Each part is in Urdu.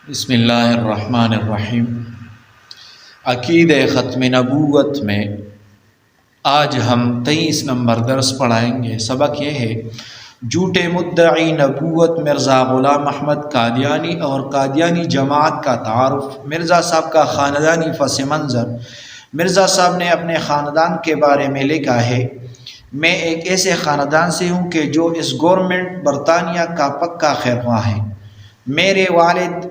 بسم اللہ الرحمن الرحیم۔ عقیدہ ختم نبوت میں آج ہم 23 نمبر درس پڑھائیں گے۔ سبق یہ ہے جھوٹے مدعی نبوت مرزا غلام احمد قادیانی اور قادیانی جماعت کا تعارف۔ مرزا صاحب کا خاندانی پس منظر۔ مرزا صاحب نے اپنے خاندان کے بارے میں لکھا ہے، میں ایک ایسے خاندان سے ہوں کہ جو اس گورنمنٹ برطانیہ کا پکا خیرخواہ ہے۔ میرے والد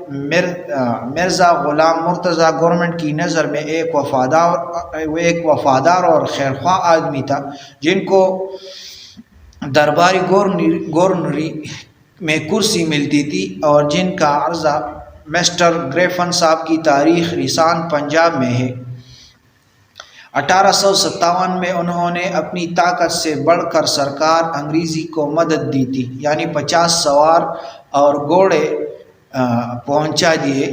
مرزا غلام مرتضیٰ گورنمنٹ کی نظر میں ایک وفادار اور خیرخواہ آدمی تھا، جن کو درباری گورنری میں کرسی ملتی تھی اور جن کا عرضہ مسٹر گریفن صاحب کی تاریخ رسان پنجاب میں ہے۔ 1857 میں انہوں نے اپنی طاقت سے بڑھ کر سرکار انگریزی کو مدد دی تھی، یعنی 50 سوار اور گھوڑے پہنچا دیے۔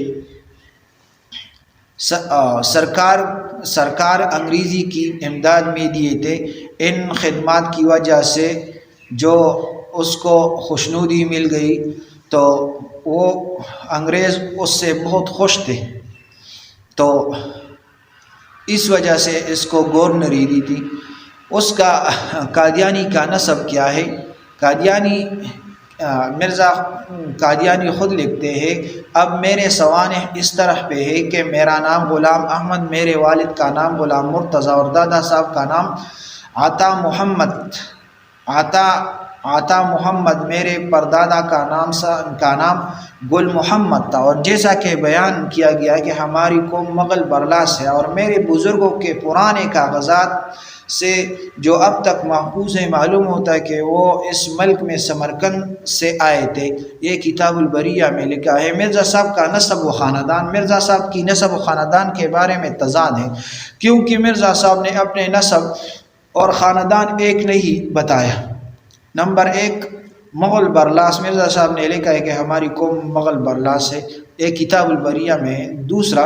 سرکار انگریزی کی امداد میں دیے تھے۔ ان خدمات کی وجہ سے جو اس کو خوشنودی مل گئی تو وہ انگریز اس سے بہت خوش تھے، تو اس وجہ سے اس کو گورنری دی تھی۔ اس کا قادیانی کا نسب کیا ہے؟ مرزا قادیانی خود لکھتے ہیں، اب میرے سوانح اس طرح پہ ہے کہ میرا نام غلام احمد، میرے والد کا نام غلام مرتضیٰ اور دادا صاحب کا نام عطا محمد، میرے پردادا کا نام گل محمد تھا۔ اور جیسا کہ بیان کیا گیا کہ ہماری قوم مغل برلاس ہے، اور میرے بزرگوں کے پرانے کاغذات سے جو اب تک محفوظ ہے معلوم ہوتا ہے کہ وہ اس ملک میں سمرقند سے آئے تھے۔ یہ کتاب البریہ میں لکھا ہے۔ مرزا صاحب کا نسب و خاندان۔ مرزا صاحب کی نسب و خاندان کے بارے میں تضاد ہے، کیونکہ مرزا صاحب نے اپنے نسب اور خاندان ایک نہیں بتایا۔ نمبر 1 مغل برلاس۔ مرزا صاحب نے لکھا ہے کہ ہماری قوم مغل برلاس ہے، یہ کتاب البریہ میں ہے۔ دوسرا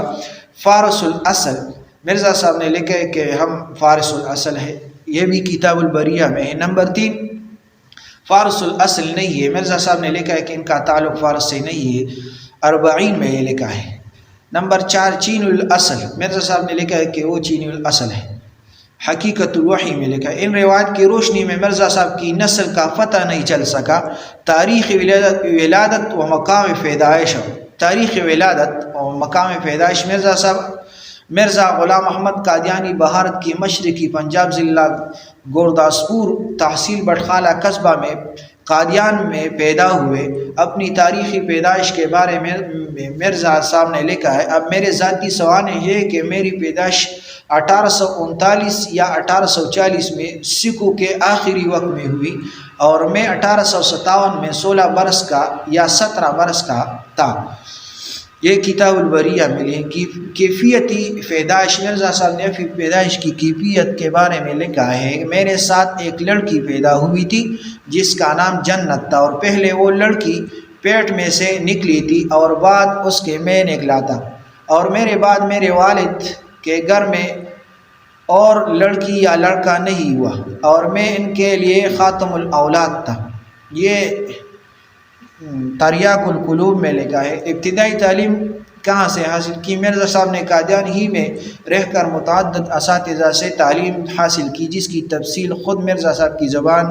فارس الاصل۔ مرزا صاحب نے لکھا ہے کہ ہم فارس الاصل ہے، یہ بھی کتاب البریہ میں ہے۔ نمبر 3 فارس الاصل نہیں ہے۔ مرزا صاحب نے لکھا ہے کہ ان کا تعلق فارس سے نہیں ہے، 40 میں یہ لکھا ہے۔ نمبر 4 چین الاصل۔ مرزا صاحب نے لکھا ہے کہ وہ چینی الاصل ہے، حقیقت الوحی میں لکھا ہے۔ ان روایت کی روشنی میں مرزا صاحب کی نسل کا پتہ نہیں چل سکا۔ تاریخ ولادت و مقام پیدائش۔ تاریخ ولادت اور مقام پیدائش مرزا غلام احمد قادیانی بھارت کی مشرقی پنجاب ضلع گورداسپور تحصیل بٹخالہ قصبہ میں قادیان میں پیدا ہوئے۔ اپنی تاریخی پیدائش کے بارے میں مرزا صاحب نے لکھا ہے، اب میرے ذاتی سوانح یہ کہ میری پیدائش 1839 یا 1840 میں سکھوں کے آخری وقت میں ہوئی، اور میں 1857 میں 16 برس کا یا 17 برس کا تھا۔ یہ کتاب البریہ میں کیفیتی پیدائش۔ مرزا صاحب نے اپنی پیدائش کی کیفیت کے بارے میں لکھا ہے، میرے ساتھ ایک لڑکی پیدا ہوئی تھی جس کا نام جنت تھا، اور پہلے وہ لڑکی پیٹ میں سے نکلی تھی اور بعد اس کے میں نکلا تھا، اور میرے بعد میرے والد کے گھر میں اور لڑکی یا لڑکا نہیں ہوا، اور میں ان کے لیے خاتم الاولاد تھا۔ یہ تریاق القلوب میں لکھا ہے۔ ابتدائی تعلیم کہاں سے حاصل کی؟ مرزا صاحب نے قادیان ہی میں رہ کر متعدد اساتذہ سے تعلیم حاصل کی، جس کی تفصیل خود مرزا صاحب کی زبان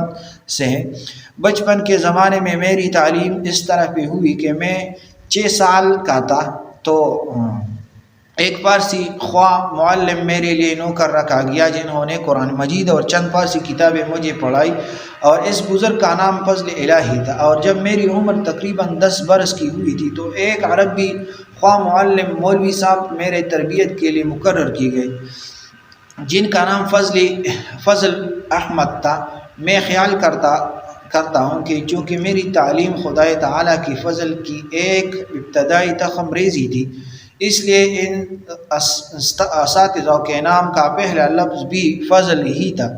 سے ہے۔ بچپن کے زمانے میں میری تعلیم اس طرح پہ ہوئی کہ میں 6 سال کا تھا تو ایک فارسی خواہ معلم میرے لیے نوکر رکھا گیا، جنہوں نے قرآن مجید اور چند فارسی کتابیں مجھے پڑھائی، اور اس بزرگ کا نام فضل الہی تھا۔ اور جب میری عمر تقریباً 10 برس کی ہوئی تھی تو ایک عربی خواہ معلم مولوی صاحب میرے تربیت کے لیے مقرر کی گئے، جن کا نام فضل احمد تھا۔ میں خیال کرتا ہوں کہ چونکہ میری تعلیم خدائے تعالیٰ کی فضل کی ایک ابتدائی تخم ریزی تھی، اس لیے ان اساتذہ کے نام کا پہلا لفظ بھی فضل ہی تھا۔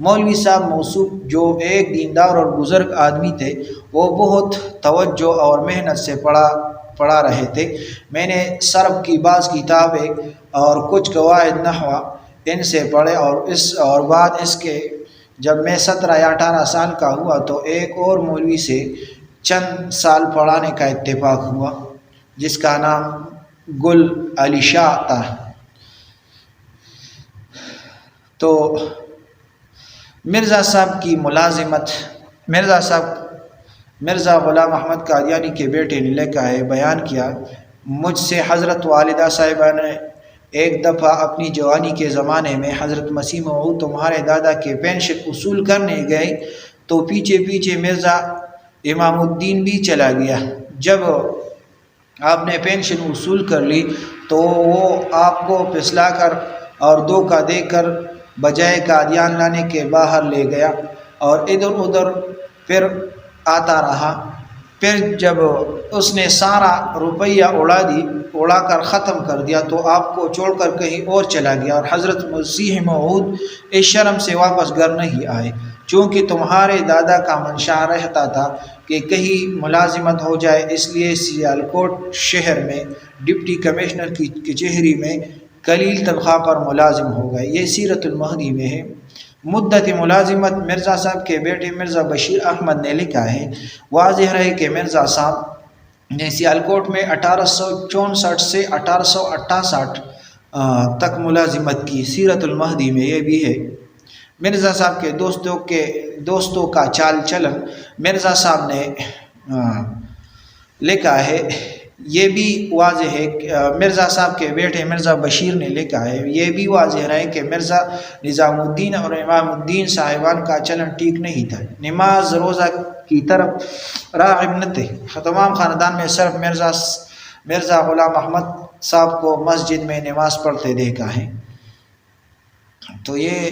مولوی صاحب موصوف جو ایک دیندار اور بزرگ آدمی تھے، وہ بہت توجہ اور محنت سے پڑھا رہے تھے۔ میں نے صرف کی بعض کتابیں اور کچھ قواعد نحو ان سے پڑھے، اور بعد اس کے جب میں 17 یا 18 سال کا ہوا تو ایک اور مولوی سے چند سال پڑھانے کا اتفاق ہوا۔ جس کا نام گل علی شاہ تھا۔ تو مرزا صاحب کی ملازمت، مرزا غلام احمد قادیانی کے بیٹے نے لکھا ہے، بیان کیا، مجھ سے حضرت والدہ صاحبہ نے ایک دفعہ اپنی جوانی کے زمانے میں حضرت مسیح موعود تمہارے دادا کے پینشن وصول کرنے گئے تو پیچھے پیچھے مرزا امام الدین بھی چلا گیا۔ جب آپ نے پینشن وصول کر لی تو وہ آپ کو پھسلا کر اور دھوکہ دے کر بجائے قادیان لانے کے باہر لے گیا اور ادھر ادھر پھر آتا رہا۔ پھر جب اس نے سارا روپیہ اڑا کر ختم کر دیا تو آپ کو چھوڑ کر کہیں اور چلا گیا، اور حضرت مسیح موعود اس شرم سے واپس گھر نہیں آئے، چونکہ تمہارے دادا کا منشا رہتا تھا کہ کہیں ملازمت ہو جائے، اس لیے سیالکوٹ شہر میں ڈپٹی کمشنر کی کچہری میں قلیل تنخواہ پر ملازم ہو گئے۔ یہ سیرت المہدی میں ہے۔ مدت ملازمت مرزا صاحب کے بیٹے مرزا بشیر احمد نے لکھا ہے، واضح رہے کہ مرزا صاحب نے سیالکوٹ میں 1864 سے 1868 تک ملازمت کی۔ سیرت المہدی میں یہ بھی ہے۔ مرزا صاحب کے دوستوں کا چال چلن مرزا صاحب نے لکھا ہے، یہ بھی واضح ہے کہ مرزا صاحب کے بیٹے مرزا بشیر نے لکھا ہے، یہ بھی واضح رہے کہ مرزا نظام الدین اور امام الدین صاحبان کا چلن ٹھیک نہیں تھا، نماز روزہ کی طرف راغب نہ تھے۔ تمام خاندان میں صرف مرزا غلام احمد صاحب کو مسجد میں نماز پڑھتے دیکھا ہے۔ تو یہ